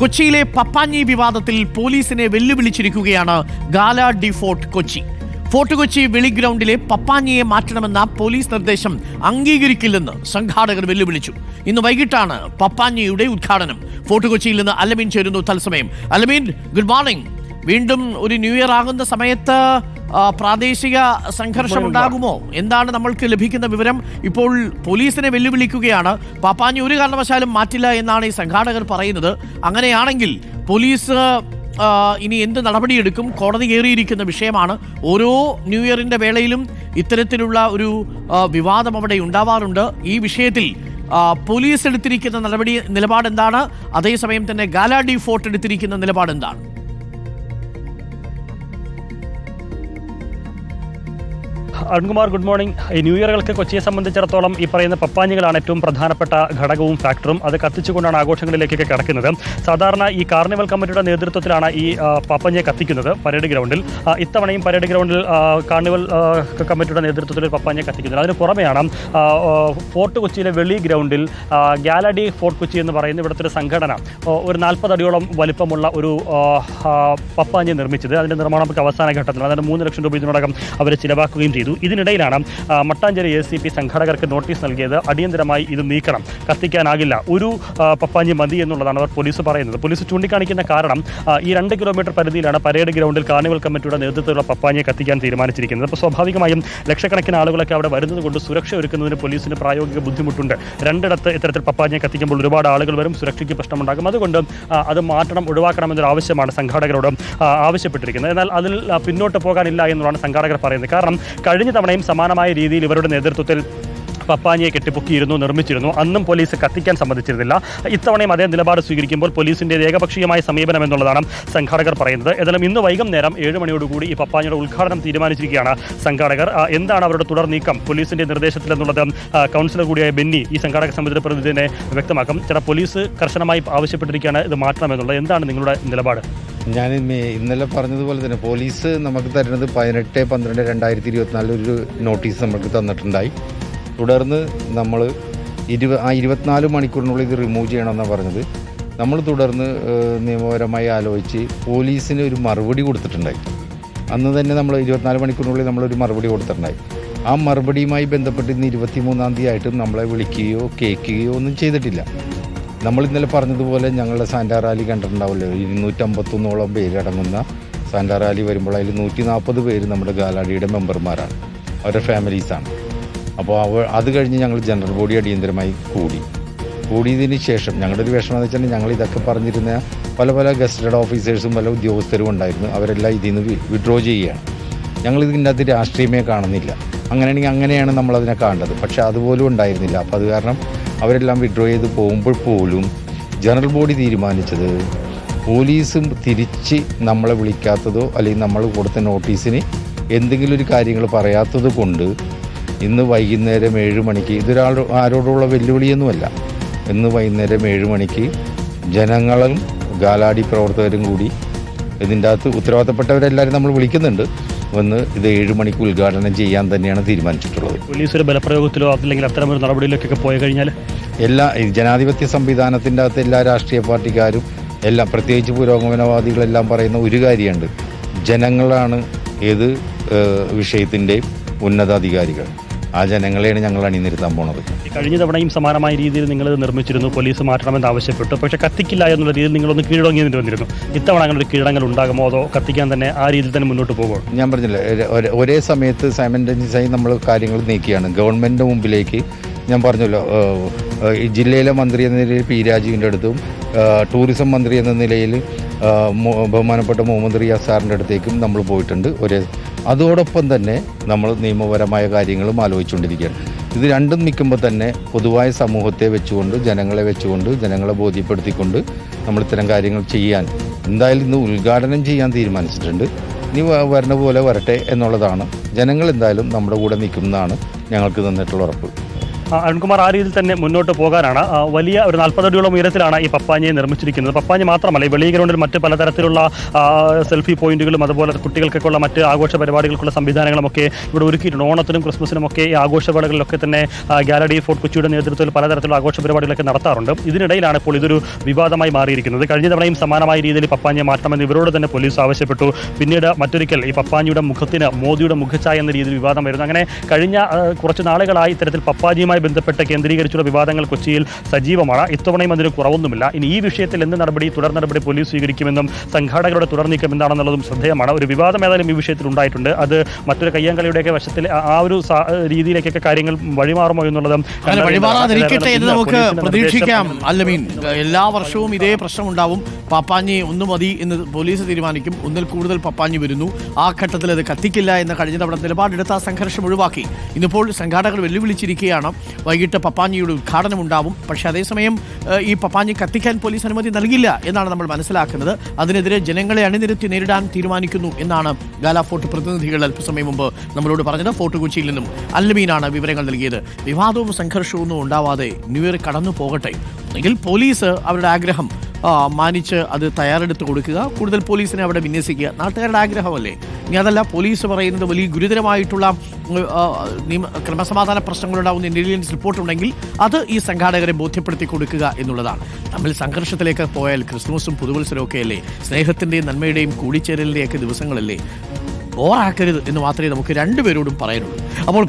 കൊച്ചിയിലെ പപ്പാഞ്ഞി വിവാദത്തിൽ പോലീസിനെ വെല്ലുവിളിച്ചിരിക്കുകയാണ് Gala de Fort Kochi. Fort Kochi Veli ഗ്രൗണ്ടിലെ പപ്പാഞ്ഞിയെ മാറ്റണമെന്ന പോലീസ് നിർദ്ദേശം അംഗീകരിക്കില്ലെന്ന് സംഘാടകർ വെല്ലുവിളിച്ചു. ഇന്ന് വൈകിട്ടാണ് പപ്പാഞ്ഞിയുടെ ഉദ്ഘാടനം. ഫോർട്ട് കൊച്ചിയിൽ നിന്ന് അലമീൻ ചേരുന്നു തത്സമയം. അലമീൻ, ഗുഡ് മോർണിംഗ്. വീണ്ടും ഒരു ന്യൂ ഇയർ ആകുന്ന സമയത്ത് പ്രാദേശിക സംഘർഷം ഉണ്ടാകുമോ? എന്താണ് നമ്മൾക്ക് ലഭിക്കുന്ന വിവരം? ഇപ്പോൾ പോലീസിനെ വെല്ലുവിളിക്കുകയാണ്. പപ്പാഞ്ഞി ഒരു കാരണവശാലും മാറ്റില്ല എന്നാണ് ഈ സംഘാടകർ പറയുന്നത്. അങ്ങനെയാണെങ്കിൽ പോലീസ് ഇനി എന്ത് നടപടിയെടുക്കും? കോടതി കയറിയിരിക്കുന്ന വിഷയമാണ്. ഓരോ ന്യൂ ഇയറിൻ്റെ വേളയിലും ഇത്തരത്തിലുള്ള ഒരു വിവാദം അവിടെ ഉണ്ടാവാറുണ്ട്. ഈ വിഷയത്തിൽ പോലീസ് എടുത്തിരിക്കുന്ന നിലപാട് എന്താണ്? അതേസമയം തന്നെ ഗാല ഡി ഫോർട്ട് എടുത്തിരിക്കുന്ന നിലപാട് എന്താണ്? Arunkumar, good morning. ഈ ന്യൂ ഇയറുകൾക്ക് കൊച്ചിയെ സംബന്ധിച്ചിടത്തോളം ഈ പറയുന്ന പപ്പാഞ്ഞികളാണ് ഏറ്റവും പ്രധാനപ്പെട്ട ഘടകവും ഫാക്ടറും. അത് കത്തിച്ചുകൊണ്ടാണ് ആഘോഷങ്ങളിലേക്കൊക്കെ കടക്കുന്നത്. സാധാരണ ഈ കാർണിവൽ കമ്മിറ്റിയുടെ നേതൃത്വത്തിലാണ് ഈ പപ്പാഞ്ഞിയെ കത്തിക്കുന്നത് പരേഡ് ഗ്രൗണ്ടിൽ. ഇത്തവണയും പരേഡ് ഗ്രൗണ്ടിൽ കാർണിവൽ കമ്മിറ്റിയുടെ നേതൃത്വത്തിൽ പപ്പാഞ്ഞിയെ കത്തിക്കുന്നത്. അതിന് പുറമെയാണ് ഫോർട്ട് കൊച്ചിയിലെ വെളി ഗ്രൗണ്ടിൽ ഗാല ഡി ഫോർട്ട് കൊച്ചി എന്ന് പറയുന്ന ഇവിടുത്തെ ഒരു സംഘടന ഒരു 40 അടിയോളം വലിപ്പമുള്ള ഒരു പപ്പാഞ്ഞി നിർമ്മിച്ചത്. അതിൻ്റെ നിർമ്മാണം അവസാന ഘട്ടത്തിൽ, അതായത് 3 ലക്ഷം രൂപ ഇതിനോടകം അവർ ചിലവാക്കുകയും ചെയ്തു. ഇതിനിടയിലാണ് മട്ടാഞ്ചേരി ACP സംഘാടകർക്ക് നോട്ടീസ് നൽകിയത്. അടിയന്തരമായി ഇത് നീക്കണം, കത്തിക്കാനാകില്ല, ഒരു പപ്പാഞ്ഞി മതി എന്നുള്ളതാണ് അവർ പോലീസ് പറയുന്നത്. പോലീസ് ചൂണ്ടിക്കാണിക്കുന്ന കാരണം ഈ 2 കിലോമീറ്റർ പരിധിയിലാണ് പരേഡ് ഗ്രൗണ്ടിൽ കാർണിവൽ കമ്മിറ്റിയുടെ നേതൃത്വത്തിലുള്ള പപ്പാഞ്ഞിയെ കത്തിക്കാൻ തീരുമാനിച്ചിരിക്കുന്നത്. അപ്പോൾ സ്വാഭാവികമായും ലക്ഷക്കണക്കിന് ആളുകളൊക്കെ അവിടെ വരുന്നത് കൊണ്ട് സുരക്ഷ ഒരുക്കുന്നതിന് പോലീസിന് പ്രായോഗിക ബുദ്ധിമുട്ടുണ്ട്. 2 ഇത്തരത്തിൽ പപ്പാഞ്ഞിയെ കത്തിക്കുമ്പോൾ ഒരുപാട് ആളുകൾ വരും, സുരക്ഷയ്ക്ക് പ്രശ്നമുണ്ടാകും. അതുകൊണ്ട് അത് മാറ്റണം, ഒഴിവാക്കണമെന്നൊരു ആവശ്യമാണ് സംഘാടകരോട് ആവശ്യപ്പെട്ടിരിക്കുന്നത്. എന്നാൽ അതിൽ പിന്നോട്ട് പോകാനില്ല എന്നുള്ളതാണ് സംഘാടകർ പറയുന്നത്. കാരണം കഴിഞ്ഞ തവണയും സമാനമായ രീതിയിൽ ഇവരുടെ നേതൃത്വത്തിൽ പപ്പാഞ്ഞിയെ കെട്ടിപ്പൊക്കിയിരുന്നു, നിർമ്മിച്ചിരുന്നു. അന്നും പോലീസ് കത്തിക്കാൻ സമ്മതിച്ചിരുന്നില്ല. ഇത്തവണയും അതേ നിലപാട് സ്വീകരിക്കുമ്പോൾ പോലീസിൻ്റെ ഏകപക്ഷീയമായ സമീപനം എന്നുള്ളതാണ് സംഘാടകർ പറയുന്നത്. ഏതായാലും ഇന്ന് വൈകുന്നേരം 7 മണിയോടുകൂടി ഈ പപ്പാഞ്ഞിയുടെ ഉദ്ഘാടനം തീരുമാനിച്ചിരിക്കുകയാണ് സംഘാടകർ. എന്താണ് അവരുടെ തുടർ നീക്കം പോലീസിൻ്റെ നിർദ്ദേശത്തിൽ എന്നുള്ളത് കൗൺസിലർ കൂടിയായ ബെന്നി ഈ സംഘാടക സമിതിയുടെ പ്രതിനിധിനെ വ്യക്തമാക്കും. ചില പോലീസ് കർശനമായി ആവശ്യപ്പെട്ടിരിക്കുകയാണ് ഇത് മാറ്റണമെന്നുള്ളത്. എന്താണ് നിങ്ങളുടെ നിലപാട്? ഞാൻ ഇന്നലെ പറഞ്ഞതുപോലെ തന്നെ പോലീസ് നമുക്ക് തരുന്നത് 18/12/2024 ഒരു നോട്ടീസ് നമുക്ക് തന്നിട്ടുണ്ടായി. തുടർന്ന് നമ്മൾ 24 മണിക്കൂറിനുള്ളിൽ ഇത് റിമൂവ് ചെയ്യണമെന്നാണ് പറഞ്ഞത്. നമ്മൾ തുടർന്ന് നിയമപരമായി ആലോചിച്ച് പോലീസിന് ഒരു മറുപടി കൊടുത്തിട്ടുണ്ടായി. അന്ന് തന്നെ നമ്മൾ 24 മണിക്കൂറിനുള്ളിൽ നമ്മളൊരു മറുപടി കൊടുത്തിട്ടുണ്ടായി. ആ മറുപടിയുമായി ബന്ധപ്പെട്ട് ഇന്ന് 23-ാം തീയതി ആയിട്ടും നമ്മളെ വിളിക്കുകയോ കേൾക്കുകയോ ഒന്നും ചെയ്തിട്ടില്ല. നമ്മൾ ഇന്നലെ പറഞ്ഞതുപോലെ ഞങ്ങളുടെ സാന്റാ റാലി കണ്ടിട്ടുണ്ടാവില്ലോ, 251ഓളം പേര് അടങ്ങുന്ന സാന്റാ റാലി വരുമ്പോൾ അതിൽ 140 പേര് നമ്മുടെ ഗാലാഡിയുടെ മെമ്പർമാരാണ്, അവരുടെ ഫാമിലീസാണ്. അപ്പോൾ അത് കഴിഞ്ഞ് ഞങ്ങൾ ജനറൽ ബോഡി അടിയന്തരമായി കൂടിയതിന് ശേഷം ഞങ്ങളുടെ ഒരു വിഷമം എന്ന് വെച്ചാൽ ഞങ്ങൾ ഇതൊക്കെ പറഞ്ഞിരുന്ന പല ഗസ്റ്റഡ് ഓഫീസേഴ്സും പല ഉദ്യോഗസ്ഥരും ഉണ്ടായിരുന്നു. അവരെല്ലാം ഇതിൽ നിന്ന് വിഡ്രോ ചെയ്യുകയാണ്. ഞങ്ങളിതിൻ്റെ അകത്ത് രാഷ്ട്രീയമേ കാണുന്നില്ല. അങ്ങനെയാണെങ്കിൽ അങ്ങനെയാണ് നമ്മളതിനെ കാണേണ്ടത്. പക്ഷേ അതുപോലും ഉണ്ടായിരുന്നില്ല. അപ്പോൾ അത് കാരണം അവരെല്ലാം വിഡ്രോ ചെയ്ത് പോകുമ്പോൾ പോലും ജനറൽ ബോഡി തീരുമാനിച്ചത് പോലീസും തിരിച്ച് നമ്മളെ വിളിക്കാത്തതോ അല്ലെങ്കിൽ നമ്മൾ കൊടുത്ത നോട്ടീസിന് എന്തെങ്കിലും ഒരു കാര്യങ്ങൾ പറയാത്തത് കൊണ്ട് ഇന്ന് വൈകുന്നേരം 7 മണിക്ക് ആരോടുള്ള വെല്ലുവിളിയൊന്നുമല്ല. ഇന്ന് വൈകുന്നേരം 7 മണിക്ക് ജനങ്ങളും ഗാലാഡി പ്രവർത്തകരും കൂടി ഇതിൻ്റെ അകത്ത് ഉത്തരവാദിത്തപ്പെട്ടവരെല്ലാവരും നമ്മൾ വിളിക്കുന്നുണ്ട്. വന്ന് ഇത് 7 മണിക്ക് ഉദ്ഘാടനം ചെയ്യാൻ തന്നെയാണ് തീരുമാനിച്ചിട്ടുള്ളത്. പോലീസ് ഒരു ബലപ്രയോഗത്തിലോ അല്ലെങ്കിൽ അത്തരമൊരു നടപടിയിലേക്കൊക്കെ പോയി കഴിഞ്ഞാൽ എല്ലാ ജനാധിപത്യ സംവിധാനത്തിൻ്റെ അകത്ത് എല്ലാ രാഷ്ട്രീയ പാർട്ടിക്കാരും എല്ലാം, പ്രത്യേകിച്ച് പുരോഗമനവാദികളെല്ലാം പറയുന്ന ഒരു കാര്യമുണ്ട്, ജനങ്ങളാണ് ഏത് വിഷയത്തിൻ്റെയും ഉന്നതാധികാരികൾ. ആ ജനങ്ങളെയാണ് ഞങ്ങൾ അണിനിരത്താൻ പോണത്. കഴിഞ്ഞ തവണയും സമാനമായ രീതിയിൽ നിങ്ങളിത് നിർമ്മിച്ചിരുന്നു, പോലീസ് മാറ്റണമെന്ന് ആവശ്യപ്പെട്ടു. പക്ഷേ കത്തിക്കില്ല എന്നുള്ള രീതിയിൽ നിങ്ങളൊന്ന് കീഴടങ്ങിയതിന് വന്നിരുന്നു. ഇത്തവണ അങ്ങനെ ഒരു കീഴടങ്ങൽ ഉണ്ടാകുമോ അതോ കത്തിക്കാൻ തന്നെ ആ രീതിയിൽ തന്നെ മുന്നോട്ട് പോകുമോ? ഞാൻ പറഞ്ഞില്ല, ഒരേ സമയത്ത് സൈമൾട്ടേനിയസായി നമ്മൾ കാര്യങ്ങൾ നീക്കിയാണ് ഗവൺമെൻറ്റിൻ്റെ മുമ്പിലേക്ക്. ഞാൻ പറഞ്ഞല്ലോ, ഈ ജില്ലയിലെ മന്ത്രി എന്ന നിലയിൽ പി രാജീവിൻ്റെ അടുത്തും ടൂറിസം മന്ത്രി എന്ന നിലയിൽ ബഹുമാനപ്പെട്ട മുഹമ്മദ് റിയാസ് സാറിൻ്റെ അടുത്തേക്കും നമ്മൾ പോയിട്ടുണ്ട്. അതോടൊപ്പം തന്നെ നമ്മൾ നിയമപരമായ കാര്യങ്ങളും ആലോചിച്ചുകൊണ്ടിരിക്കുകയാണ്. ഇത് രണ്ടും നിൽക്കുമ്പോൾ തന്നെ പൊതുവായ സമൂഹത്തെ വെച്ചുകൊണ്ട്, ജനങ്ങളെ വെച്ചുകൊണ്ട്, ജനങ്ങളെ ബോധ്യപ്പെടുത്തിക്കൊണ്ട് നമ്മൾ ഇത്തരം കാര്യങ്ങൾ ചെയ്യാൻ എന്തായാലും ഇന്ന് ഉദ്ഘാടനം ചെയ്യാൻ തീരുമാനിച്ചിട്ടുണ്ട്. ഇനി വരണ പോലെ വരട്ടെ എന്നുള്ളതാണ്. ജനങ്ങൾ എന്തായാലും നമ്മുടെ കൂടെ നിൽക്കുന്നതാണ് ഞങ്ങൾക്ക് തന്നിട്ടുള്ള ഉറപ്പ്. അരുൺകുമാർ, ആ രീതിയിൽ തന്നെ മുന്നോട്ട് പോകാനാണ്. വലിയ ഒരു 40 അടിയോളം ഉയരത്തിലാണ് ഈ പപ്പാഞ്ഞിയെ നിർമ്മിച്ചിരിക്കുന്നത്. പപ്പാഞ്ഞി മാത്രമല്ല, ഈ വെളി ഗ്രൗണ്ടിൽ മറ്റ് പലതരത്തിലുള്ള സെൽഫി പോയിന്റുകളും അതുപോലെ കുട്ടികൾക്കൊക്കെയുള്ള മറ്റ് ആഘോഷ പരിപാടികൾക്കുള്ള സംവിധാനങ്ങളുമൊക്കെ ഇവിടെ ഒരുക്കിയിട്ടുണ്ട്. ഓണത്തിനും ക്രിസ്മസിനുമൊക്കെ ഈ ആഘോഷവേളകളിലൊക്കെ തന്നെ ഗാലഡി ഫോർട്ട് കൊച്ചിയുടെ നേതൃത്വത്തിൽ പലതരത്തിലുള്ള ആഘോഷ പരിപാടികളൊക്കെ നടത്താറുണ്ട്. ഇതിനിടയിലാണ് ഇപ്പോൾ ഇതൊരു വിവാദമായി മാറിയിരിക്കുന്നത്. കഴിഞ്ഞ തവണയും സമാനമായ രീതിയിൽ പപ്പാഞ്ഞിയെ മാറ്റണമെന്ന് ഇവരോട് തന്നെ പോലീസ് ആവശ്യപ്പെട്ടു. പിന്നീട് മറ്റൊരിക്കൽ ഈ പപ്പാഞ്ഞിയുടെ മുഖത്തിന് മോദിയുടെ മുഖഛായ എന്ന രീതിയിൽ വിവാദം വരുന്നു. അങ്ങനെ കഴിഞ്ഞ കുറച്ച് നാളുകളായി ഇത്തരത്തിൽ പപ്പാഞ്ഞിയുമായി ബന്ധപ്പെട്ട് കേന്ദ്രീകരിച്ചുള്ള വിവാദങ്ങൾ കൊച്ചിയിൽ സജീവമാണ്. ഇത്തവണയും അതിന് കുറവൊന്നുമില്ല. ഇനി ഈ വിഷയത്തിൽ എന്ത് തുടർ നടപടി പോലീസ് സ്വീകരിക്കുമെന്നും സംഘാടകരുടെ തുടർ നീക്കം എന്താണെന്നുള്ളതും ശ്രദ്ധേയമാണ്. ഒരു വിവാദം ഏതായാലും ഈ വിഷയത്തിൽ ഉണ്ടായിട്ടുണ്ട്. അത് മറ്റൊരു കയ്യാങ്കളിയുടെയൊക്കെ വശത്തിൽ ആ ഒരു രീതിയിലേക്കൊക്കെ കാര്യങ്ങൾ വഴിമാറുമോ എന്നുള്ളതും വഴിമാറാതിരിക്കട്ടെ എന്ന് നമുക്ക് പ്രതീക്ഷിക്കാം. അല്ലമീൻ, എല്ലാ വർഷവും ഇതേ പ്രശ്നം ഉണ്ടാവും. പപ്പാഞ്ഞി ഒന്ന് മതി എന്ന് പോലീസ് തീരുമാനിക്കും. ഒന്നിൽ കൂടുതൽ പപ്പാഞ്ഞി വരുന്നു. ആ ഘട്ടത്തിൽ അത് കത്തിക്കില്ല എന്ന കഴിഞ്ഞ തവണ നിലപാടെടുത്ത ആ സംഘർഷം ഒഴിവാക്കി. ഇന്നിപ്പോൾ സംഘാടകർ വെല്ലുവിളിച്ചിരിക്കുകയാണ്. വൈകിട്ട് പപ്പാഞ്ഞിയുടെ ഉദ്ഘാടനം ഉണ്ടാവും. പക്ഷേ അതേസമയം ഈ പപ്പാഞ്ഞി കത്തിക്കാൻ പോലീസ് അനുമതി നൽകില്ല എന്നാണ് നമ്മൾ മനസ്സിലാക്കുന്നത്. അതിനെതിരെ ജനങ്ങളെ അണിനിരത്തി നേരിടാൻ തീരുമാനിക്കുന്നു എന്നാണ് ഗാല ഫോർട്ട് പ്രതിനിധികൾ അല്പസമയം മുമ്പ് നമ്മളോട് പറഞ്ഞത്. ഫോർട്ട് കൊച്ചിയിൽ നിന്നും അല്ലമീനാണ് വിവരങ്ങൾ നൽകിയത്. വിവാദവും സംഘർഷവും ഒന്നും ഉണ്ടാവാതെ ന്യൂ ഇയർ കടന്നു പോകട്ടെ. എങ്കിൽ പോലീസ് അവരുടെ ആഗ്രഹം മാനിച്ച് അത് തയ്യാറെടുത്ത് കൊടുക്കുക, കൂടുതൽ പോലീസിനെ അവിടെ വിന്യസിക്കുക. നാട്ടുകാരുടെ ആഗ്രഹമല്ലേ. ഇനി അതല്ല, പോലീസ് പറയുന്നത് വലിയ ഗുരുതരമായിട്ടുള്ള ക്രമസമാധാന പ്രശ്നങ്ങളുണ്ടാകുന്ന ഇന്റലിജൻസ് റിപ്പോർട്ടുണ്ടെങ്കിൽ അത് ഈ സംഘാടകരെ ബോധ്യപ്പെടുത്തി കൊടുക്കുക എന്നുള്ളതാണ്. തമ്മിൽ സംഘർഷത്തിലേക്ക് പോയാൽ ക്രിസ്മസും പുതുവത്സരവും ഒക്കെ അല്ലേ, സ്നേഹത്തിൻ്റെയും നന്മയുടെയും കൂടിച്ചേരലിൻ്റെയൊക്കെ ദിവസങ്ങളല്ലേ. ബോറാക്കരുത് എന്ന് മാത്രമേ നമുക്ക് രണ്ടുപേരോടും പറയാനുള്ളൂ. അപ്പോൾ